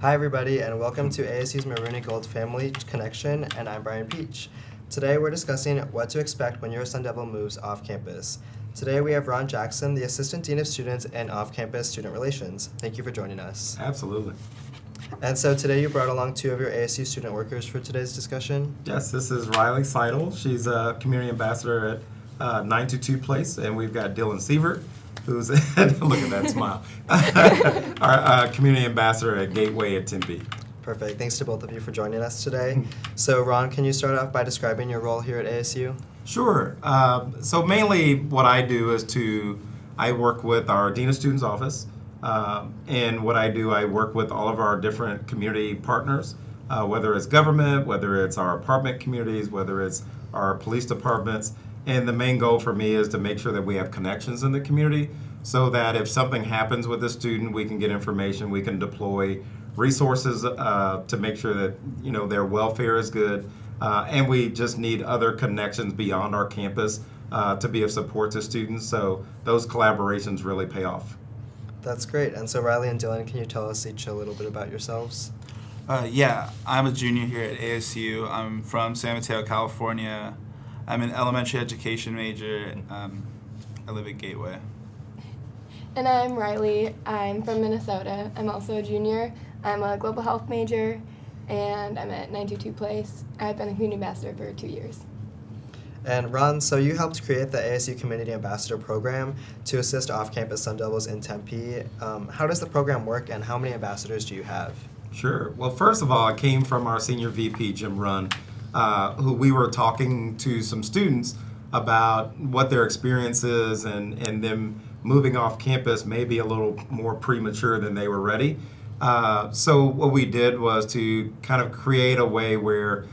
Hi everybody, and welcome to ASU's Maroon and Gold Family Connection, and I'm Brian Peach. Today we're discussing what to expect when your Sundevil moves off campus. Today we have Ron Jackson, the Assistant Dean of Students and Off-Campus Student Relations. Thank you for joining us. Absolutely. And so today you brought along two of your ASU student workers for today's discussion. Yes, this is Rylie Seidel. She's a community ambassador at 922 Place, and we've got Dylan Sievert, who's look at that smile, our community ambassador at Gateway at Tempe. Perfect. Thanks to both of you for joining us today. So Ron, can you start off by describing your role here at ASU? Sure. So mainly what I do is I work with our Dean of Students office, and what I do, I work with all of our different community partners, whether it's government, whether it's our apartment communities, whether it's our police departments. And the main goal for me is to make sure that we have connections in the community so that if something happens with a student, we can get information, we can deploy resources to make sure that their welfare is good. And we just need other connections beyond our campus to be of support to students. So those collaborations really pay off. That's great. And so Rylie and Dylan, can you tell us each a little bit about yourselves? Yeah, I'm a junior here at ASU. I'm from San Mateo, California. I'm an elementary education major. I live at Gateway. And I'm Rylie. I'm from Minnesota. I'm also a junior. I'm a global health major, and I'm at 922 Place. I've been a community ambassador for 2 years. And Ron, so you helped create the ASU Community Ambassador Program to assist off-campus Sundevils in Tempe. How does the program work, and how many ambassadors do you have? Sure. Well, first of all, I came from our senior VP, Jim Runn, who we were talking to some students about what their experience is and them moving off campus may be a little more premature than they were ready. So what we did was to kind of create a way where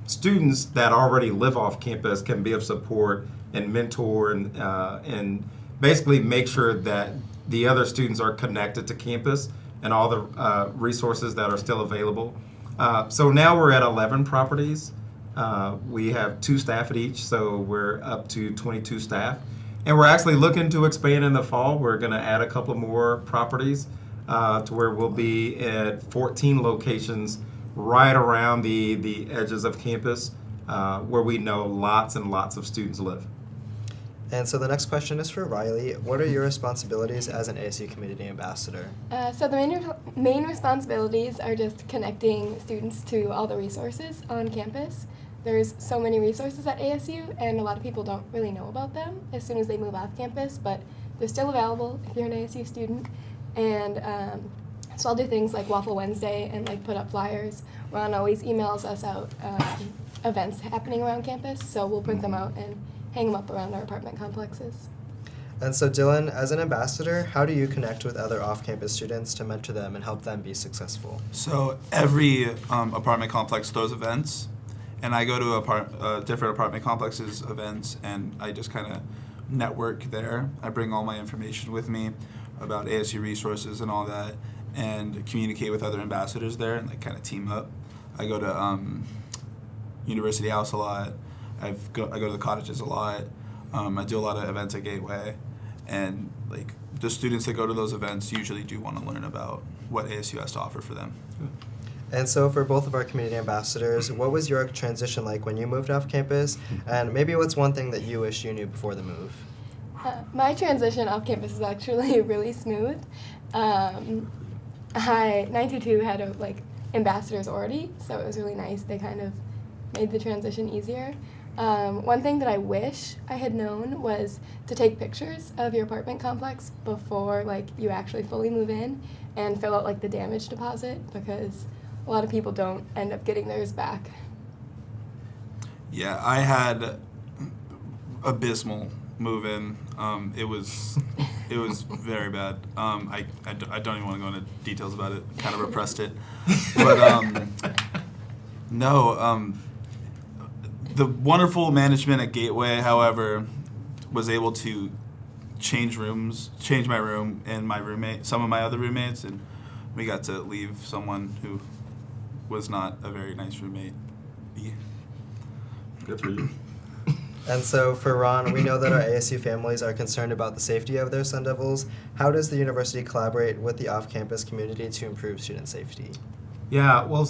students that already live off campus can be of support and mentor and basically make sure that the other students are connected to campus and all the resources that are still available. So now we're at 11 properties. We have 2 staff at each, so we're up to 22 staff. And we're actually looking to expand in the fall. We're going to add a couple more properties to where we'll be at 14 locations right around the edges of campus where we know lots and lots of students live. And so the next question is for Rylie. What are your responsibilities as an ASU Community Ambassador? So the main responsibilities are just connecting students to all the resources on campus. There's so many resources at ASU, and a lot of people don't really know about them as soon as they move off campus, but they're still available if you're an ASU student. And so I'll do things like Waffle Wednesday and put up flyers. Ron always emails us out events happening around campus, so we'll print them out and hang them up around our apartment complexes. And so Dylan, as an ambassador, how do you connect with other off-campus students to mentor them and help them be successful? So every apartment complex throws events, and I go to different apartment complexes events, and I just kind of network there. I bring all my information with me about ASU resources and all that, and communicate with other ambassadors there and kind of team up. I go to University House a lot. I go to the cottages a lot. I do a lot of events at Gateway, and the students that go to those events usually do want to learn about what ASU has to offer for them. And so for both of our community ambassadors, what was your transition like when you moved off campus? And maybe what's one thing that you wish you knew before the move? My transition off campus is actually really smooth. 922 had ambassadors already, so it was really nice. They kind of made the transition easier. One thing that I wish I had known was to take pictures of your apartment complex before you actually fully move in and fill out the damage deposit, because a lot of people don't end up getting theirs back. Yeah, I had abysmal move-in. It was very bad. I don't even want to go into details about it. Kind of repressed it, but no. The wonderful management at Gateway, however, was able to change my room and some of my other roommates, and we got to leave someone who was not a very nice roommate. Good for you. And so for Ron, we know that our ASU families are concerned about the safety of their Sundevils. How does the university collaborate with the off-campus community to improve student safety? Yeah, well,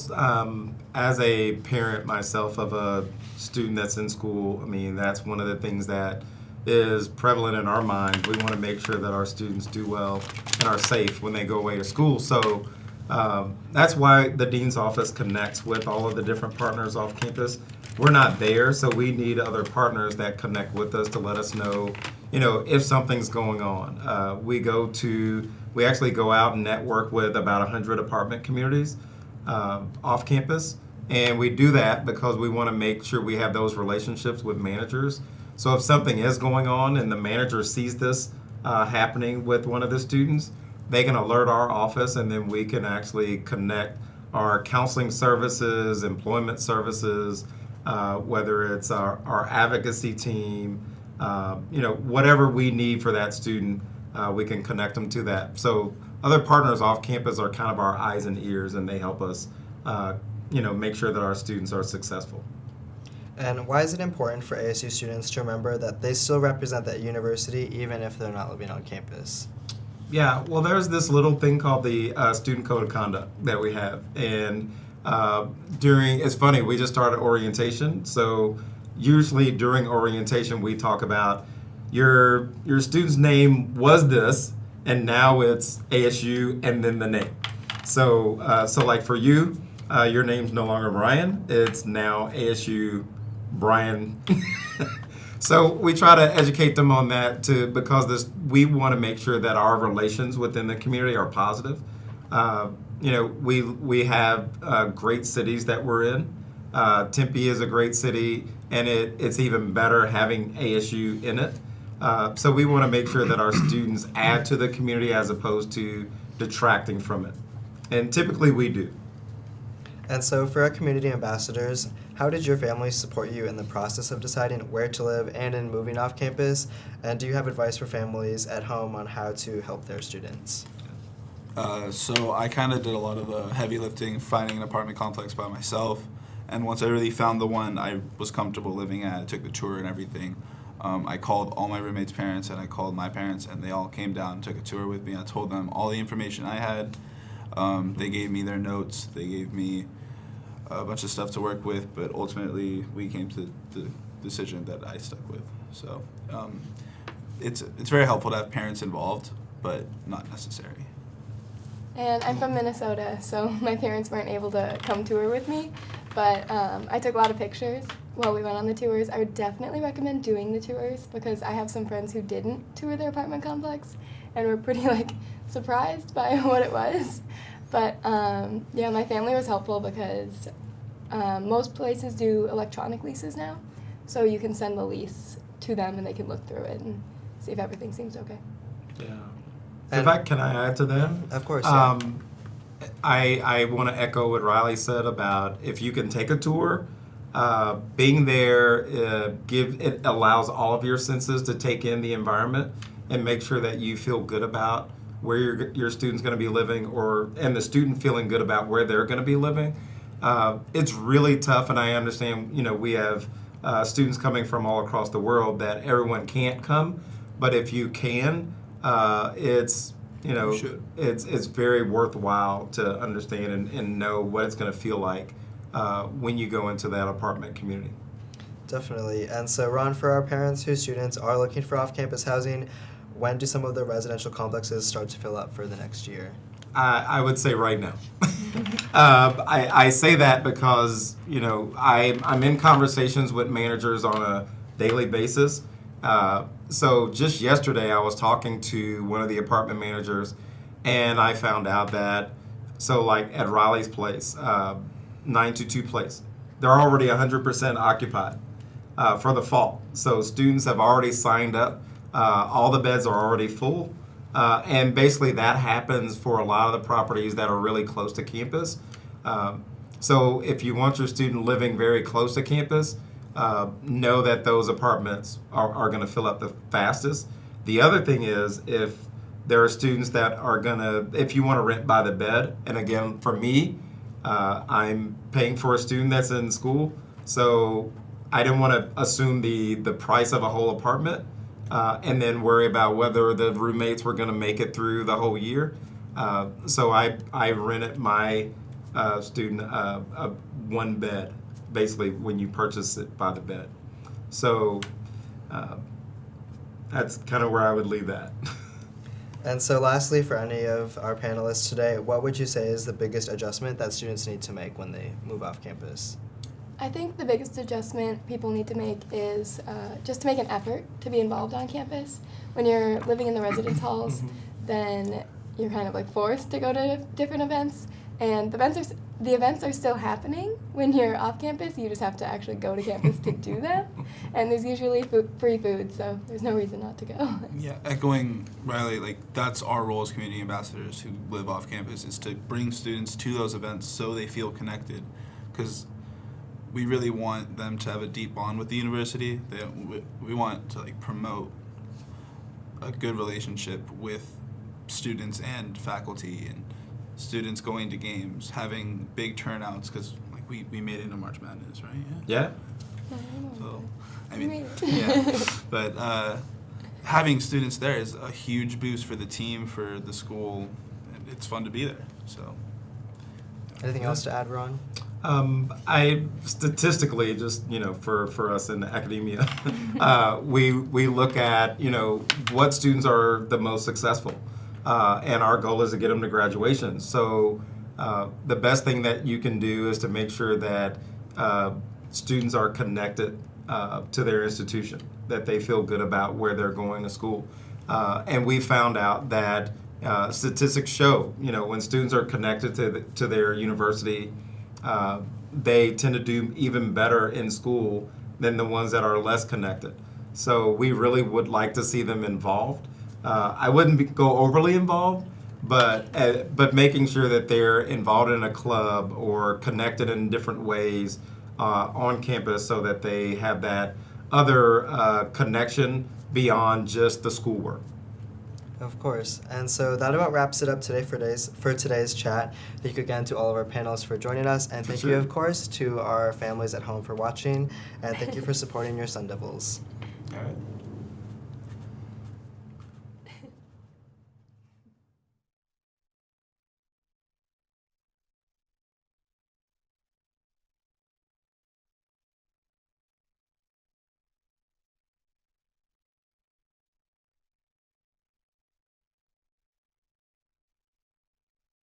as a parent myself of a student that's in school, I mean, that's one of the things that is prevalent in our mind. We want to make sure that our students do well and are safe when they go away to school. So that's why the dean's office connects with all of the different partners off campus. We're not there, so we need other partners that connect with us to let us know, if something's going on. We actually go out and network with about 100 apartment communities off campus, and we do that because we want to make sure we have those relationships with managers. So if something is going on and the manager sees this happening with one of the students, they can alert our office, and then we can actually connect our counseling services, employment services, whether it's our advocacy team, whatever we need for that student, we can connect them to that. So other partners off campus are kind of our eyes and ears, and they help us, make sure that our students are successful. And why is it important for ASU students to remember that they still represent that university even if they're not living on campus? Yeah, well, there's this little thing called the Student Code of Conduct that we have, and it's funny, we just started orientation, so usually during orientation we talk about your student's name was this, and now it's ASU and then the name. So like for you, your name's no longer Brian, it's now ASU Brian. So we try to educate them on that because we want to make sure that our relations within the community are positive. We have great cities that we're in. Tempe is a great city, and it's even better having ASU in it. So we want to make sure that our students add to the community as opposed to detracting from it. And typically we do. And so for our community ambassadors, how did your family support you in the process of deciding where to live and in moving off campus? And do you have advice for families at home on how to help their students? So I kind of did a lot of the heavy lifting, finding an apartment complex by myself. And once I really found the one I was comfortable living at, I took the tour and everything. I called all my roommates' parents and I called my parents, and they all came down and took a tour with me. I told them all the information I had. They gave me their notes. They gave me a bunch of stuff to work with, but ultimately we came to the decision that I stuck with. So it's very helpful to have parents involved, but not necessary. And I'm from Minnesota, so my parents weren't able to come tour with me, but I took a lot of pictures while we went on the tours. I would definitely recommend doing the tours because I have some friends who didn't tour their apartment complex and were pretty surprised by what it was. But my family was helpful because most places do electronic leases now, so you can send the lease to them and they can look through it and see if everything seems okay. Yeah. Can I add to that? Of course, yeah. I want to echo what Rylie said about if you can take a tour, being there, it allows all of your senses to take in the environment and make sure that you feel good about where your student's going to be living, and the student feeling good about where they're going to be living. It's really tough, and I understand. We have students coming from all across the world that everyone can't come, but if you can, it's very worthwhile to understand and know what it's going to feel like when you go into that apartment community. Definitely. And so, Ron, for our parents whose students are looking for off-campus housing, when do some of the residential complexes start to fill up for the next year? I would say right now. I say that because, I'm in conversations with managers on a daily basis. So just yesterday I was talking to one of the apartment managers, and I found out that, at Rylie's place, 922 place, they're already 100% occupied for the fall. So students have already signed up. All the beds are already full. And basically that happens for a lot of the properties that are really close to campus. So if you want your student living very close to campus, know that those apartments are going to fill up the fastest. The other thing is if there are students that are if you want to rent by the bed, and again, for me, I'm paying for a student that's in school, so I didn't want to assume the price of a whole apartment and then worry about whether the roommates were going to make it through the whole year. So I rented my student a one bed, basically when you purchase it by the bed. So that's kind of where I would leave that. And so lastly, for any of our panelists today, what would you say is the biggest adjustment that students need to make when they move off campus? I think the biggest adjustment people need to make is just to make an effort to be involved on campus. When you're living in the residence halls, then you're kind of like forced to go to different events, and the events are still happening when you're off campus. You just have to actually go to campus to do them, and there's usually free food, so there's no reason not to go. Yeah, echoing Rylie, like that's our role as community ambassadors who live off campus, is to bring students to those events so they feel connected, because we really want them to have a deep bond with the university. We want to like promote a good relationship with students and faculty, and students going to games, having big turnouts, because like we made it into March Madness, right? Yeah. So, I mean, yeah. But having students there is a huge boost for the team, for the school, and it's fun to be there. So. Anything else to add, Ron? I statistically, just for us in academia, we look at what students are the most successful, and our goal is to get them to graduation. So the best thing that you can do is to make sure that students are connected to their institution, that they feel good about where they're going to school, and we found out that statistics show when students are connected to their university. They tend to do even better in school than the ones that are less connected. So we really would like to see them involved. I wouldn't go overly involved, but making sure that they're involved in a club or connected in different ways on campus, so that they have that other connection beyond just the schoolwork. Of course. And so that about wraps it up today for today's chat. Thank you again to all of our panelists for joining us, and thank you, of course, to our families at home for watching, and thank you for supporting your Sundevils. All right.